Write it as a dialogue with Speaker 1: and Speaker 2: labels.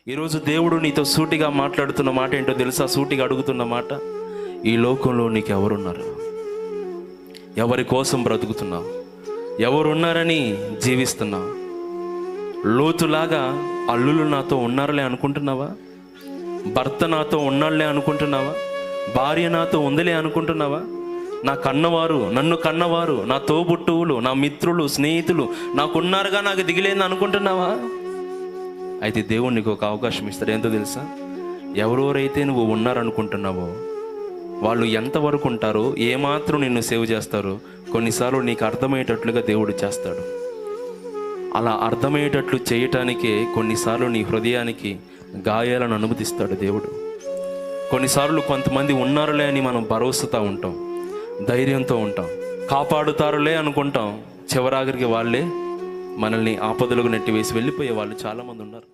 Speaker 1: ఈరోజు దేవుడు నీతో సూటిగా మాట్లాడుతున్న మాట ఏంటో తెలుసా? సూటిగా అడుగుతున్న మాట, ఈ లోకంలో నీకు ఎవరున్నారు? ఎవరి కోసం బ్రతుకుతున్నావు? ఎవరున్నారని జీవిస్తున్నావు? లోతులాగా అల్లులు నాతో ఉన్నారులే అనుకుంటున్నావా? భర్త నాతో ఉన్నాళ్లే అనుకుంటున్నావా? భార్య నాతో ఉందిలే అనుకుంటున్నావా? నా కన్నవారు, నన్ను కన్నవారు, నా తోబుట్టువులు, నా మిత్రులు, స్నేహితులు నాకున్నారుగా, నాకు దిగిలేదని అనుకుంటున్నావా? అయితే దేవుడు నీకు ఒక అవకాశం ఇస్తాడు. ఏంటో తెలుసా? ఎవరెవరైతే నువ్వు ఉన్నారనుకుంటున్నావో వాళ్ళు ఎంతవరకు ఉంటారో, ఏమాత్రం నిన్ను సేవ్ చేస్తారో కొన్నిసార్లు నీకు అర్థమయ్యేటట్లుగా దేవుడు చేస్తాడు. అలా అర్థమయ్యేటట్లు చేయటానికే కొన్నిసార్లు నీ హృదయానికి గాయాలను అనుమతిస్తాడు దేవుడు. కొన్నిసార్లు కొంతమంది ఉన్నారులే అని మనం భరోసాతో ఉంటాం, ధైర్యంతో ఉంటాం, కాపాడుతారులే అనుకుంటాం. చివరాఖరికి వాళ్ళే మనల్ని ఆపదలకు నెట్టివేసి వెళ్ళిపోయే వాళ్ళు చాలామంది ఉన్నారు.